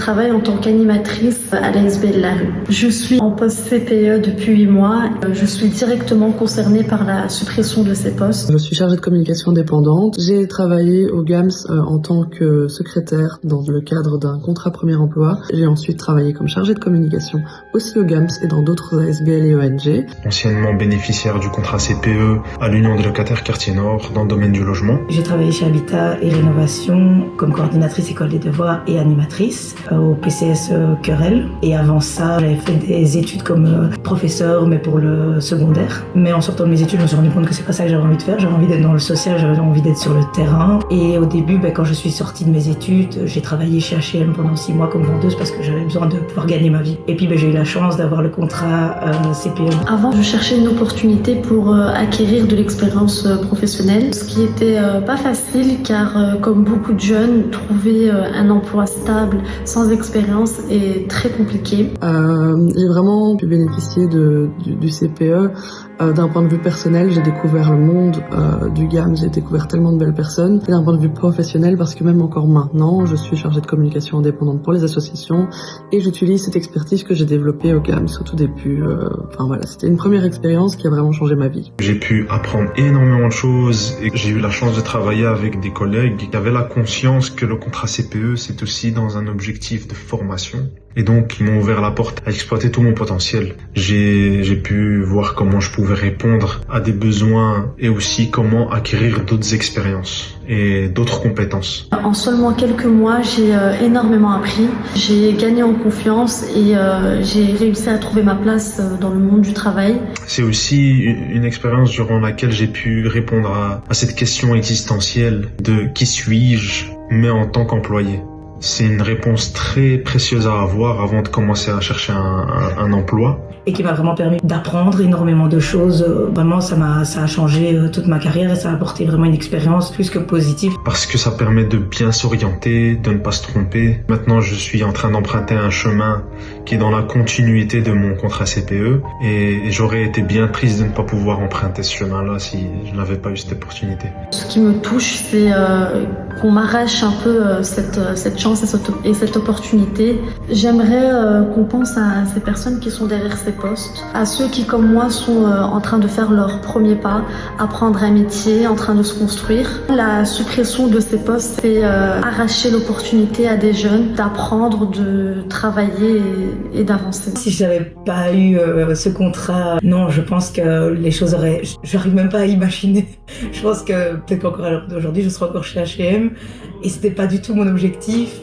travaille en tant qu'animatrice à l'ASBL La Rue. Je suis en poste CPE depuis 8 mois. Je suis directement concernée par la suppression de ces postes. Je suis chargée de communication indépendante. J'ai travaillé au GAMS en tant que secrétaire dans le cadre d'un contrat premier emploi. J'ai ensuite travaillé comme chargée de communication aussi au GAMS et dans d'autres ASBL et ONG. Anciennement bénéficiaire du contrat CPE à l'Union des locataires Quartier Nord dans le domaine du logement. J'ai travaillé chez Habitat et Rénovation comme coordinatrice école des devoirs et animatrice au PCS Querelle. Et avant ça, j'avais fait des études comme professeur, mais pour le secondaire. Mais en sortant de mes études, je me suis rendu compte que c'est pas ça que j'avais envie de faire. J'avais envie d'être dans le social, j'avais envie d'être sur le terrain. Et au début, quand je suis sortie de mes études, j'ai travaillé chez H&M pendant 6 mois comme vendeuse parce que j'avais besoin de pouvoir gagner ma vie. Et puis j'ai eu la chance d'avoir le contrat CPE. Avant, je cherchais une opportunité pour acquérir de l'expérience professionnelle, ce qui était pas facile car comme beaucoup de jeunes, trouver un emploi stable sans expérience est très compliqué. J'ai vraiment pu bénéficier du CPE. D'un point de vue personnel, j'ai découvert le monde du GAMS, j'ai découvert tellement de belles personnes. Et d'un point de vue professionnel, parce que même encore maintenant, je suis chargée de communication indépendante pour les associations et j'utilise cette expertise que j'ai développée au GAMS au tout début. C'était une première expérience qui a vraiment changé ma vie. J'ai pu apprendre énormément de choses et j'ai eu la chance de travailler avec des collègues qui avaient la conscience que le contrat CPE, c'est aussi dans un objectif de formation. Et donc, ils m'ont ouvert la porte à exploiter tout mon potentiel. J'ai pu voir comment je pouvais répondre à des besoins et aussi comment acquérir d'autres expériences et d'autres compétences. En seulement quelques mois, j'ai énormément appris. J'ai gagné en confiance et j'ai réussi à trouver ma place dans le monde du travail. C'est aussi une expérience durant laquelle j'ai pu répondre à cette question existentielle de qui suis-je, mais en tant qu'employé. C'est une réponse très précieuse à avoir avant de commencer à chercher un emploi. Et qui m'a vraiment permis d'apprendre énormément de choses. Vraiment, ça a changé toute ma carrière et ça a apporté vraiment une expérience plus que positive. Parce que ça permet de bien s'orienter, de ne pas se tromper. Maintenant, je suis en train d'emprunter un chemin qui est dans la continuité de mon contrat CPE et j'aurais été bien triste de ne pas pouvoir emprunter ce chemin-là si je n'avais pas eu cette opportunité. Ce qui me touche, c'est qu'on m'arrache un peu cette chance et cette opportunité. J'aimerais qu'on pense à ces personnes qui sont derrière ces postes, à ceux qui, comme moi, sont en train de faire leur premier pas, apprendre un métier, en train de se construire. La suppression de ces postes, c'est arracher l'opportunité à des jeunes d'apprendre, de travailler et d'avancer. Si je n'avais pas eu ce contrat, non, je pense que les choses auraient... J'arrive même pas à imaginer. Je pense que peut-être qu'encore à l'heure d'aujourd'hui, je serai encore chez H&M et c'était pas du tout mon objectif.